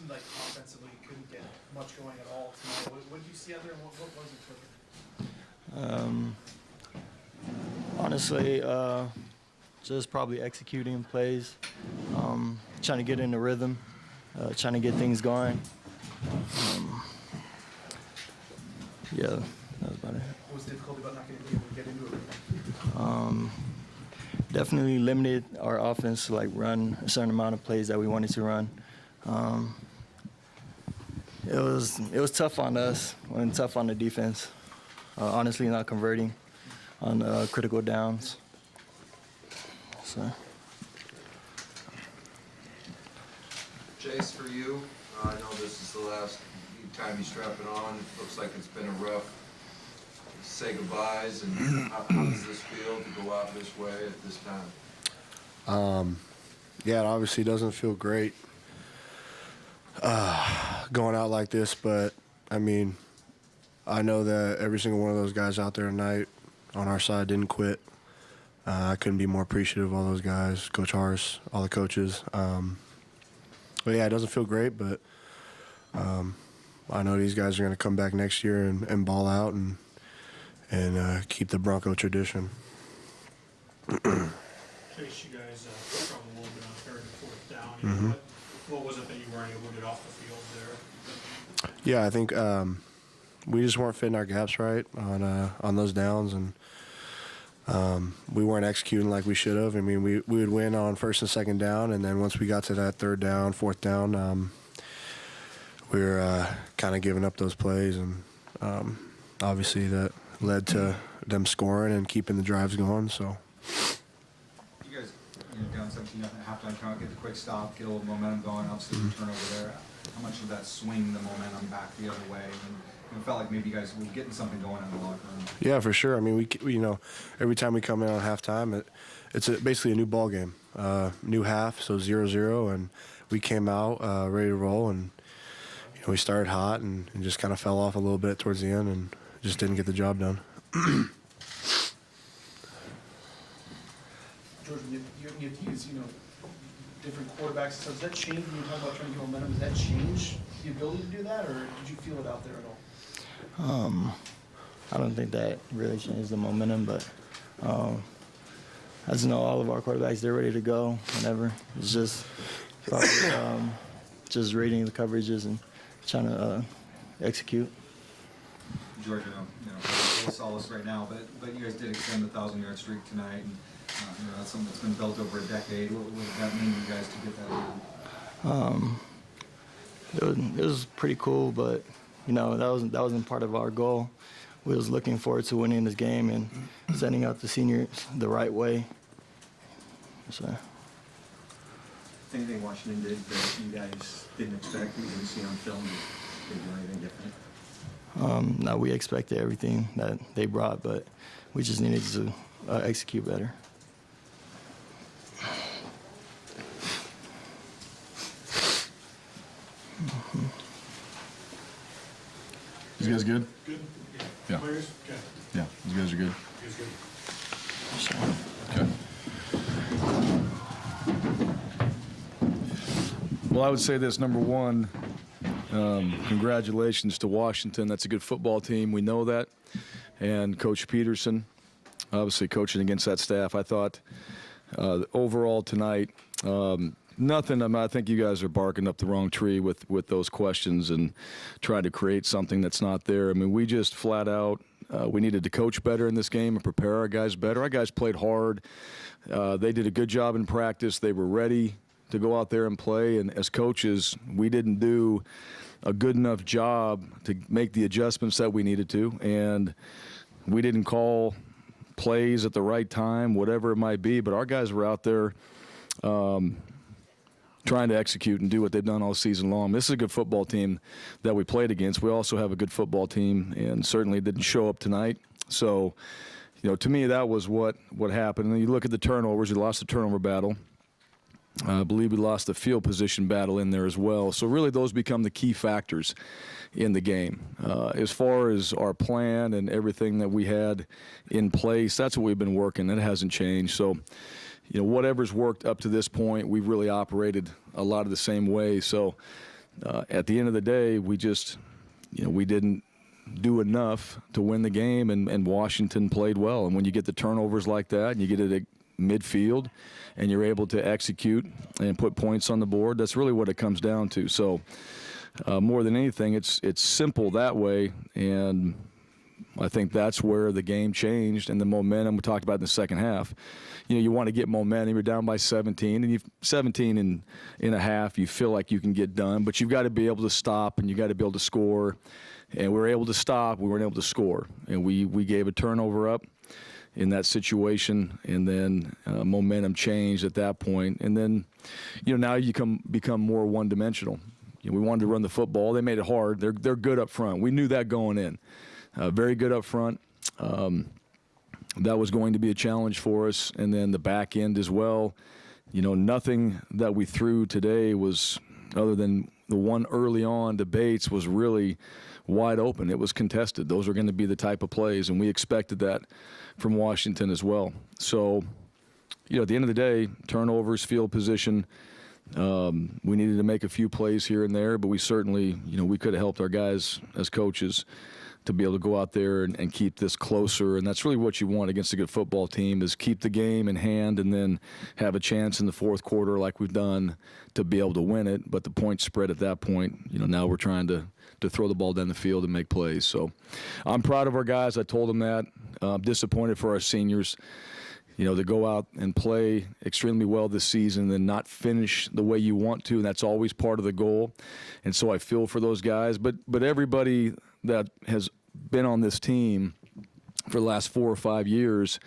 seemed like offensively you couldn't get much going at all tonight. What did you see out there, and what wasn't clicking? Honestly, just probably executing plays, trying to get in the rhythm, trying to get things going. Yeah, that was about it. What was difficult about not being able to get into it? Definitely limited our offense to like run a certain amount of plays that we wanted to run. It was tough on us and tough on the defense. Honestly, not converting on critical downs. So. Chase, for you, I know this is the last time you strap it on. It looks like it's been a rough say goodbyes, and how does this feel to go out this way at this time? Yeah, it obviously doesn't feel great going out like this, but I mean, I know that every single one of those guys out there tonight on our side didn't quit. I couldn't be more appreciative of all those guys, Coach Hars, all the coaches. But yeah, it doesn't feel great, but I know these guys are going to come back next year and ball out and keep the Bronco tradition. Chase, you guys struggled a little bit on third and fourth down. What was it that you weren't able to get off the field there? Yeah, I think we just weren't fitting our gaps right on those downs, and we weren't executing like we should have. I mean, we would win on first and second down, and then once we got to that third down, fourth down, we were kind of giving up those plays, and obviously that led to them scoring and keeping the drives going. So. You guys, down 17 at halftime, trying to get the quick stop, get a little momentum going. Obviously, the turnover there. How much did that swing the momentum back the other way? And it felt like maybe you guys were getting something going in the locker room. Yeah, for sure. I mean, we every time we come in on halftime, it's basically a new ball game, new half, so 0-0, and we came out ready to roll, and we started hot and just kind of fell off a little bit towards the end and just didn't get the job done. George, you have to use, different quarterbacks. So does that change when you talk about trying to get momentum? Does that change the ability to do that, or did you feel it out there at all? I don't think that really changed the momentum, but as you know, all of our quarterbacks, they're ready to go whenever. It's just probably just reading the coverages and trying to execute. George, full solace right now, but you guys did extend the 1,000-yard streak tonight, and that's something that's been built over a decade. What did that mean to you guys to get that done? It was pretty cool, but that wasn't part of our goal. We was looking forward to winning this game and sending out the seniors the right way. So. Anything Washington did that you guys didn't expect, you didn't see on film, did they do anything different? No, we expected everything that they brought, but we just needed to execute better. You guys good? Good. Yeah. Players? Okay. Yeah, you guys are good. You guys good? Okay. Well, I would say this, number one, congratulations to Washington. That's a good football team. We know that. And Coach Peterson, obviously coaching against that staff. I thought overall tonight, nothing. I think you guys are barking up the wrong tree with those questions and trying to create something that's not there. I mean, we just flat out, we needed to coach better in this game and prepare our guys better. Our guys played hard. They did a good job in practice. They were ready to go out there and play. And as coaches, we didn't do a good enough job to make the adjustments that we needed to. And we didn't call plays at the right time, whatever it might be. But our guys were out there trying to execute and do what they've done all season long. This is a good football team that we played against. We also have a good football team, and certainly didn't show up tonight. So, to me, that was what happened. And then you look at the turnovers. We lost the turnover battle. I believe we lost the field position battle in there as well. So really those become the key factors in the game. As far as our plan and everything that we had in place, that's what we've been working. It hasn't changed. So, whatever's worked up to this point, we've really operated a lot of the same way. So At the end of the day, we just, we didn't do enough to win the game, and Washington played well. And when you get the turnovers like that, and you get it at midfield, and you're able to execute and put points on the board, that's really what it comes down to. So more than anything, it's simple that way, and I think that's where the game changed, and the momentum we talked about in the second half. You want to get momentum. You're down by 17, and 17 in a half, you feel like you can get done, but you've got to be able to stop, and you got to be able to score. And we were able to stop. We weren't able to score, and we gave a turnover up in that situation, and then momentum changed at that point. And then, now you become more one-dimensional. We wanted to run the football. They made it hard. They're good up front. We knew that going in. Very good up front. That was going to be a challenge for us. And then the back end as well. Nothing that we threw today was, other than the one early on to Bates, was really wide open. It was contested. Those are going to be the type of plays, and we expected that from Washington as well. So, at the end of the day, turnovers, field position, we needed to make a few plays here and there, but we certainly, we could have helped our guys as coaches to be able to go out there and keep this closer. And that's really what you want against a good football team, is keep the game in hand and then have a chance in the fourth quarter like we've done to be able to win it. But the point spread at that point, now we're trying to throw the ball down the field and make plays. So I'm proud of our guys. I told them that. I'm disappointed for our seniors, to go out and play extremely well this season and then not finish the way you want to, and that's always part of the goal. And so I feel for those guys. But everybody that has been on this team for the last 4 or 5 years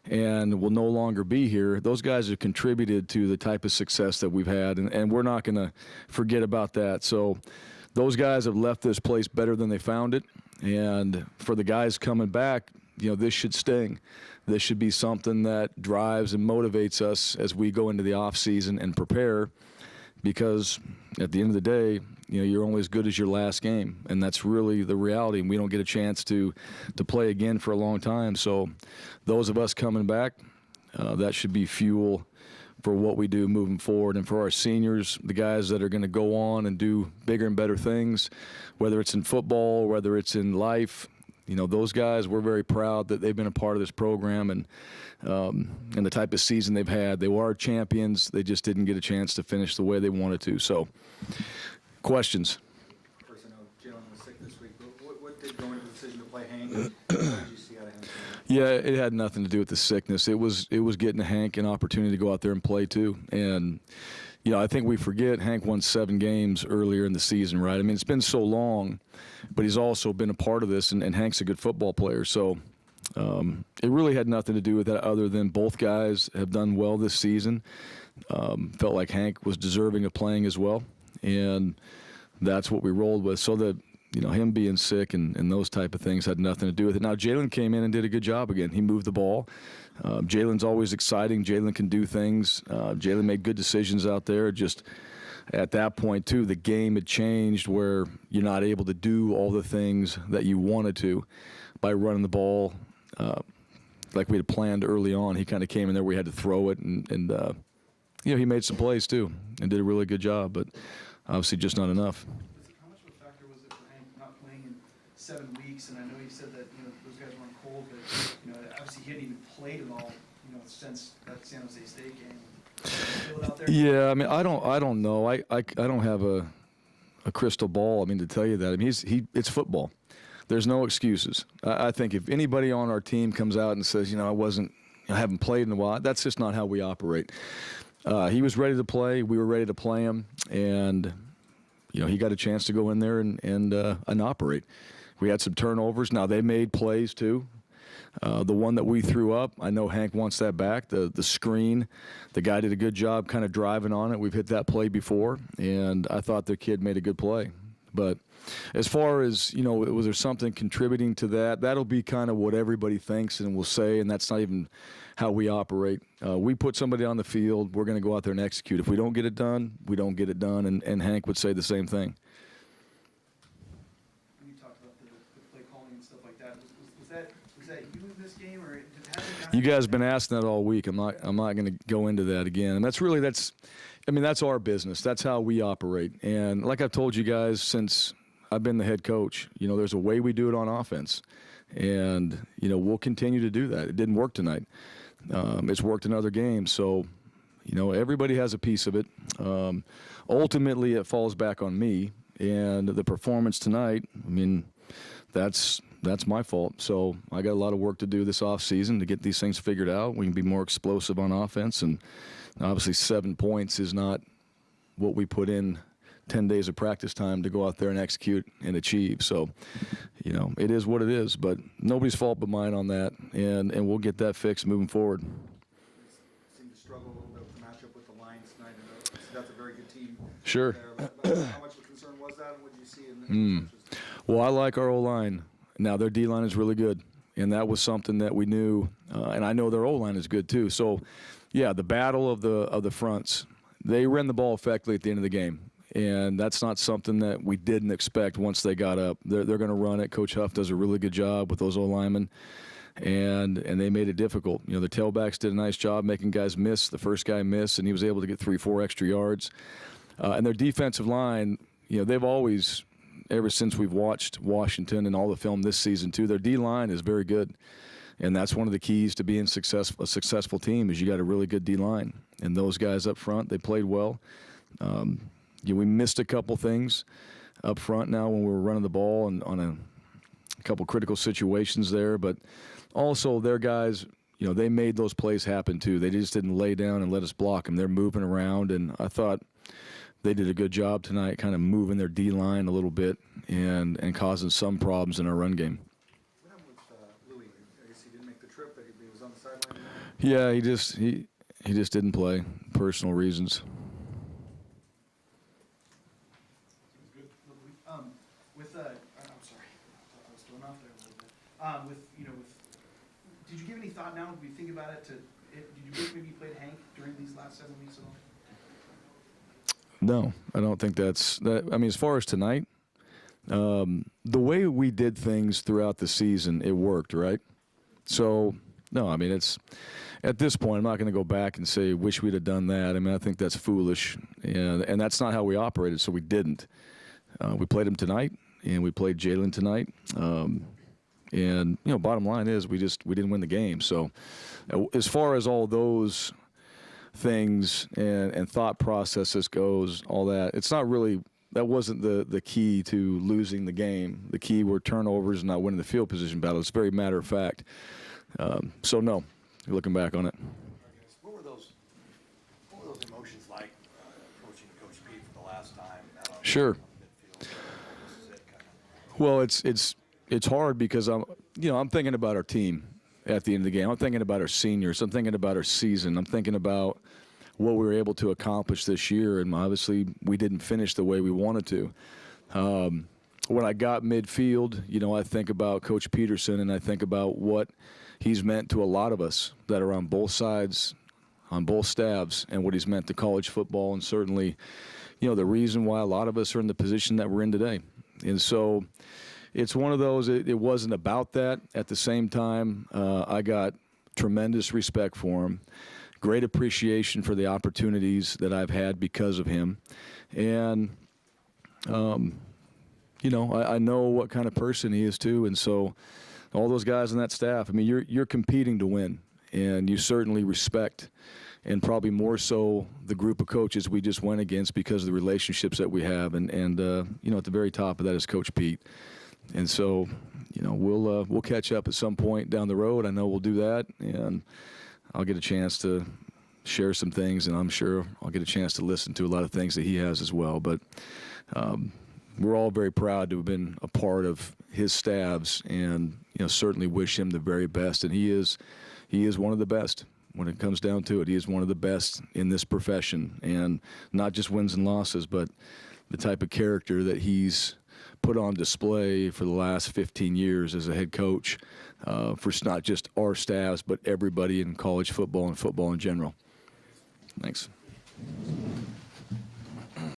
and will no longer be here, those guys have contributed to the type of success that we've had, and we're not going to forget about that. So those guys have left this place better than they found it, and for the guys coming back, this should sting. This should be something that drives and motivates us as we go into the off season and prepare, because at the end of the day, you're only as good as your last game, and that's really the reality. And we don't get a chance to play again for a long time. So those of us coming back, that should be fuel for what we do moving forward. And for our seniors, the guys that are going to go on and do bigger and better things, whether it's in football, whether it's in life, those guys, we're very proud that they've been a part of this program and the type of season they've had. They were champions. They just didn't get a chance to finish the way they wanted to. So, questions? First, I know Jalen was sick this week, but what did go into the decision to play Hank? What did you see out of him tonight? Yeah, it had nothing to do with the sickness. It was getting Hank an opportunity to go out there and play too. And I think we forget Hank won 7 games earlier in the season, right? I mean, it's been so long, but he's also been a part of this, and Hank's a good football player. So it really had nothing to do with that, other than both guys have done well this season. Felt like Hank was deserving of playing as well, and that's what we rolled with. So that him being sick and those type of things had nothing to do with it. Now, Jalen came in and did a good job again. He moved the ball. Jalen's always exciting. Jalen can do things. Jalen made good decisions out there. Just at that point, too, the game had changed where you're not able to do all the things that you wanted to by running the ball like we had planned early on. He kind of came in there. We had to throw it, and he made some plays, too, and did a really good job, but obviously just not enough. How much of a factor was it for Hank not playing in 7 weeks? And I know you said that those guys weren't cold, but obviously he hadn't even played at all since that San Jose State game. Did you feel it out there? Yeah, I mean, I don't know. I don't have a crystal ball. I mean, to tell you that, I mean, it's football. There's no excuses. I think if anybody on our team comes out and says, I haven't played in a while, that's just not how we operate. He was ready to play. We were ready to play him, and he got a chance to go in there and operate. We had some turnovers. Now, they made plays too. The one that we threw up, I know Hank wants that back. The screen, the guy did a good job kind of driving on it. We've hit that play before, and I thought the kid made a good play. But as far as, was there something contributing to that? That'll be kind of what everybody thinks and will say, and that's not even how we operate. We put somebody on the field, we're going to go out there and execute. If we don't get it done, we don't get it done, and Hank would say the same thing. When you talked about the play calling and stuff like that, was that you in this game, or You guys have been asking that all week. I'm not going to go into that again. And that's our business. That's how we operate. And like I've told you guys since I've been the head coach, there's a way we do it on offense. And, we'll continue to do that. It didn't work tonight. It's worked in other games. So, everybody has a piece of it. Ultimately, it falls back on me. And the performance tonight, that's my fault. So I got a lot of work to do this offseason to get these things figured out. We can be more explosive on offense. And obviously 7 points is not what we put in 10 days of practice time to go out there and execute and achieve. So, it is what it is. But nobody's fault but mine on that. And we'll get that fixed moving forward. Seemed to struggle a little bit with the matchup with the Lions tonight. I know that's a very good team. Sure. There. But how much of a concern was that, and what did you see in the Well, I like our O-line. Now, their D-line is really good, and that was something that we knew, and I know their O-line is good too. So, yeah, the battle of the fronts, they ran the ball effectively at the end of the game, and that's not something that we didn't expect once they got up. They're going to run it. Coach Huff does a really good job with those O-linemen, and they made it difficult. The tailbacks did a nice job making guys miss. The first guy missed, and he was able to get 3-4 extra yards. And their defensive line, they've always – ever since we've watched Washington and all the film this season too, their D-line is very good. And that's one of the keys to being a successful team is you got a really good D-line. And those guys up front, they played well. We missed a couple things up front now when we were running the ball and on a couple critical situations there. But also their guys, they made those plays happen too. They just didn't lay down and let us block them. They're moving around, and I thought they did a good job tonight kind of moving their D-line a little bit and causing some problems in our run game. What happened with Louis? I guess he didn't make the trip, but he was on the sideline. Yeah, he just didn't play. Personal reasons. Good. I'm sorry, I was thrown off there a little bit. Did you give any thought now? Did you think about it? Did you wish maybe you played Hank during these last 7 weeks at all? No, I don't think that's that. As far as tonight, the way we did things throughout the season, it worked, right? So, no, it's at this point, I'm not going to go back and say, wish we'd have done that. I think that's foolish, and that's not how we operated, so we didn't. We played him tonight, and we played Jalen tonight. And, bottom line is we didn't win the game. So, as far as all those things and thought processes goes, all that, it's not really, that wasn't the key to losing the game. The key were turnovers and not winning the field position battle. It's very matter of fact. So no, looking back on it. What were those emotions like approaching Coach Pete for the last time? Sure. This is it, kind of. Well, it's hard because I'm thinking about our team at the end of the game. I'm thinking about our seniors. I'm thinking about our season. I'm thinking about what we were able to accomplish this year, and obviously we didn't finish the way we wanted to. When I got midfield, I think about Coach Peterson, and I think about what he's meant to a lot of us that are on both sides, on both staffs, and what he's meant to college football, and certainly, the reason why a lot of us are in the position that we're in today. And so it's one of those, it wasn't about that. At the same time, I got tremendous respect for him, great appreciation for the opportunities that I've had because of him. And, I know what kind of person he is too. And so all those guys on that staff, you're competing to win, and you certainly respect, and probably more so the group of coaches we just went against because of the relationships that we have. And at the very top of that is Coach Pete. And so, we'll catch up at some point down the road. I know we'll do that, and I'll get a chance to share some things, and I'm sure I'll get a chance to listen to a lot of things that he has as well. But we're all very proud to have been a part of his staffs, and certainly wish him the very best. And he is one of the best when it comes down to it. He is one of the best in this profession, and not just wins and losses, but the type of character that he's put on display for the last 15 years as a head coach for not just our staffs, but everybody in college football and football in general. Thanks.